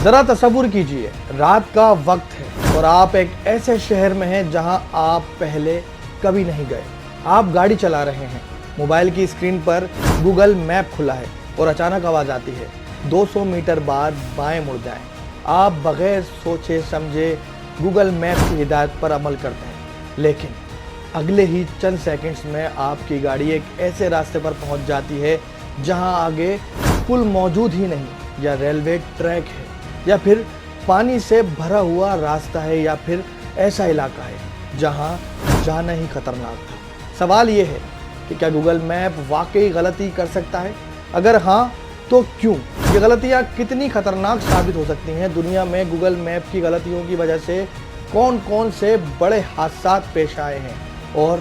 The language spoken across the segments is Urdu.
ذرا تصور کیجئے رات کا وقت ہے اور آپ ایک ایسے شہر میں ہیں جہاں آپ پہلے کبھی نہیں گئے۔ آپ گاڑی چلا رہے ہیں، موبائل کی اسکرین پر گوگل میپ کھلا ہے اور اچانک آواز آتی ہے 200 میٹر بعد بائیں مڑ جائیں۔ آپ بغیر سوچے سمجھے گوگل میپ کی ہدایت پر عمل کرتے ہیں، لیکن اگلے ہی چند سیکنڈز میں آپ کی گاڑی ایک ایسے راستے پر پہنچ جاتی ہے جہاں آگے پل موجود ہی نہیں، یا ریلوے ٹریک ہے، یا پھر پانی سے بھرا ہوا راستہ ہے، یا پھر ایسا علاقہ ہے جہاں جانا ہی خطرناک تھا۔ سوال یہ ہے کہ کیا گوگل میپ واقعی غلطی کر سکتا ہے؟ اگر ہاں تو کیوں؟ یہ غلطیاں کتنی خطرناک ثابت ہو سکتی ہیں؟ دنیا میں گوگل میپ کی غلطیوں کی وجہ سے کون کون سے بڑے حادثات پیش آئے ہیں، اور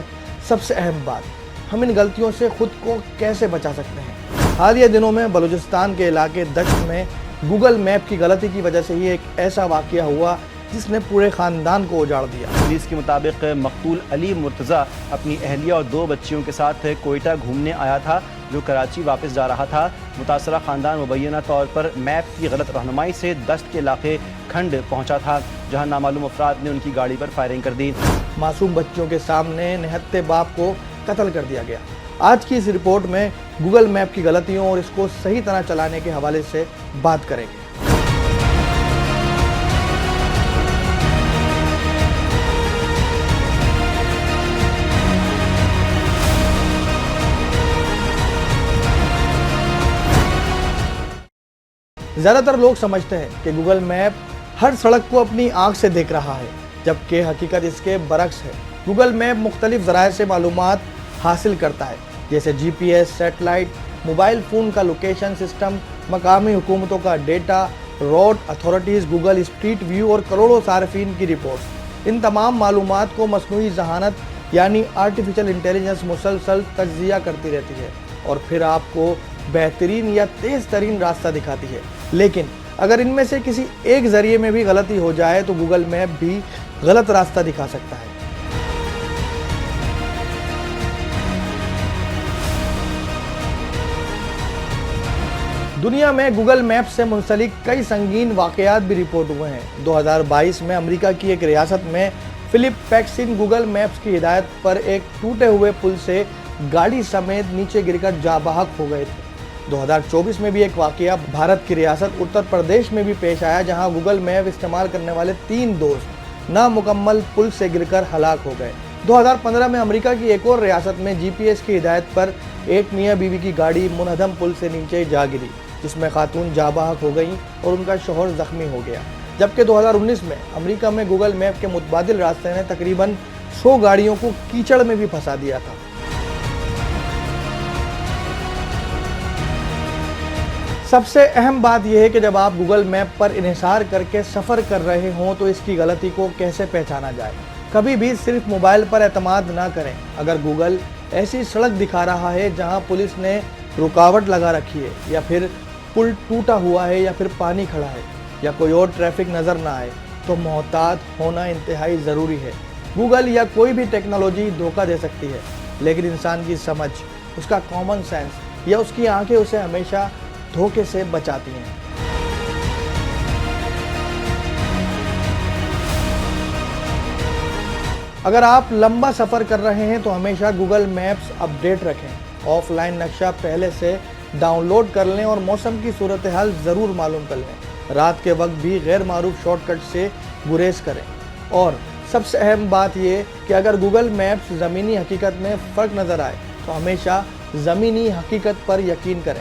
سب سے اہم بات، ہم ان غلطیوں سے خود کو کیسے بچا سکتے ہیں؟ حالیہ دنوں میں بلوچستان کے علاقے دشت میں گوگل میپ کی غلطی کی وجہ سے ہی ایک ایسا واقعہ ہوا جس نے پورے خاندان کو اجاڑ دیا۔ پولیس کے مطابق مقتول علی مرتضیٰ اپنی اہلیہ اور 2 بچیوں کے ساتھ کوئٹہ گھومنے آیا تھا، جو کراچی واپس جا رہا تھا۔ متاثرہ خاندان مبینہ طور پر میپ کی غلط رہنمائی سے دشت کے علاقے کھنڈ پہنچا تھا، جہاں نامعلوم افراد نے ان کی گاڑی پر فائرنگ کر دی۔ معصوم بچوں کے سامنے نہتے باپ کو قتل کر دیا گیا۔ آج کی اس رپورٹ میں گوگل میپ کی غلطیوں اور اس کو صحیح طرح چلانے کے حوالے سے بات کریں گے۔ زیادہ تر لوگ سمجھتے ہیں کہ گوگل میپ ہر سڑک کو اپنی آنکھ سے دیکھ رہا ہے، جبکہ حقیقت اس کے برعکس ہے۔ گوگل میپ مختلف ذرائع سے معلومات حاصل کرتا ہے، جیسے G P S, satellite, mobile phone کا لوکیشن سسٹم، مقامی حکومتوں کا data, road authorities, Google street view اور کروڑوں صارفین کی رپورٹ۔ ان تمام معلومات کو مصنوعی ذہانت یعنی آرٹیفیشل انٹیلیجنس مسلسل تجزیہ کرتی رہتی ہے اور پھر آپ کو بہترین یا تیز ترین راستہ دکھاتی ہے۔ لیکن اگر ان میں سے کسی ایک ذریعے میں بھی غلطی ہو جائے تو گوگل میپ بھی غلط راستہ دکھا سکتا ہے۔ دنیا میں گوگل میپ سے منسلک کئی سنگین واقعات بھی رپورٹ ہوئے ہیں۔ 2022 میں امریکہ کی ایک ریاست میں فلپ پیکسن گوگل میپس کی ہدایت پر ایک ٹوٹے ہوئے پل سے گاڑی سمیت نیچے گر کر جاں بحق ہو گئے تھے۔ 2024 میں بھی ایک واقعہ بھارت کی ریاست اتر پردیش میں بھی پیش آیا، جہاں گوگل میپ استعمال کرنے والے 3 دوست نامکمل پل سے گر کر ہلاک ہو گئے۔ 2015 میں امریکہ کی ایک اور ریاست میں جی پی ایس کی ہدایت پر ایک میاں بیوی کی گاڑی منہدم پل سے نیچے جا گری، جس میں خاتون جاں بحق ہو گئیں اور ان کا شوہر زخمی ہو گیا۔ جبکہ 2019 میں امریکہ میں گوگل میپ کے متبادل راستے نے تقریباً 100 گاڑیوں کو کیچڑ میں بھی پھنسا دیا تھا۔ سب سے اہم بات یہ ہے کہ جب آپ گوگل میپ پر انحصار کر کے سفر کر رہے ہوں تو اس کی غلطی کو کیسے پہچانا جائے۔ کبھی بھی صرف موبائل پر اعتماد نہ کریں۔ اگر گوگل ایسی سڑک دکھا رہا ہے جہاں پولیس نے رکاوٹ لگا رکھی ہے، یا پھر پل ٹوٹا ہوا ہے، یا پھر پانی کھڑا ہے، یا کوئی اور ٹریفک نظر نہ آئے، تو محتاط ہونا انتہائی ضروری ہے۔ گوگل یا کوئی بھی ٹیکنالوجی دھوکہ دے سکتی ہے، لیکن انسان کی سمجھ، اس کا کامن سینس یا اس کی آنکھیں اسے ہمیشہ دھوکے سے بچاتی ہیں۔ اگر آپ لمبا سفر کر رہے ہیں تو ہمیشہ گوگل میپس اپڈیٹ رکھیں، آف لائن نقشہ پہلے سے ڈاؤن لوڈ کر لیں اور موسم کی صورتحال ضرور معلوم کر لیں۔ رات کے وقت بھی غیر معروف شارٹ کٹ سے گریز کریں، اور سب سے اہم بات یہ کہ اگر گوگل میپس زمینی حقیقت میں فرق نظر آئے تو ہمیشہ زمینی حقیقت پر یقین کریں۔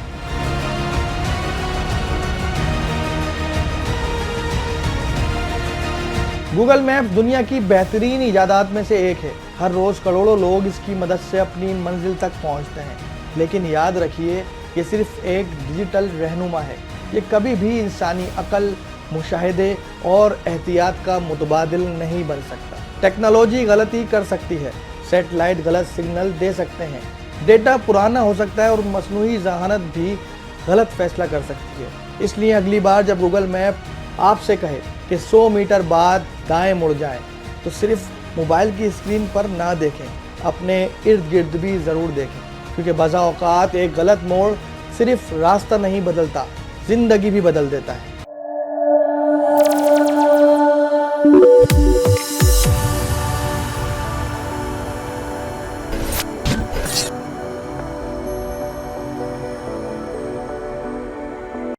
گوگل میپ دنیا کی بہترین ایجادات میں سے ایک ہے۔ ہر روز کروڑوں لوگ اس کی مدد سے اپنی منزل تک پہنچتے ہیں، لیکن یاد رکھیے یہ صرف ایک ڈیجیٹل رہنما ہے۔ یہ کبھی بھی انسانی عقل، مشاہدے اور احتیاط کا متبادل نہیں بن سکتا۔ ٹیکنالوجی غلطی کر سکتی ہے، سیٹلائٹ غلط سگنل دے سکتے ہیں، ڈیٹا پرانا ہو سکتا ہے، اور مصنوعی ذہانت بھی غلط فیصلہ کر سکتی ہے۔ اس لیے اگلی بار جب گوگل میپ آپ سے کہے کہ 100 میٹر بعد دائیں مڑ جائیں تو صرف موبائل کی اسکرین پر نہ دیکھیں، اپنے ارد گرد بھی ضرور دیکھیں، کیونکہ بعض اوقات ایک غلط موڑ صرف راستہ نہیں بدلتا، زندگی بھی بدل دیتا ہے۔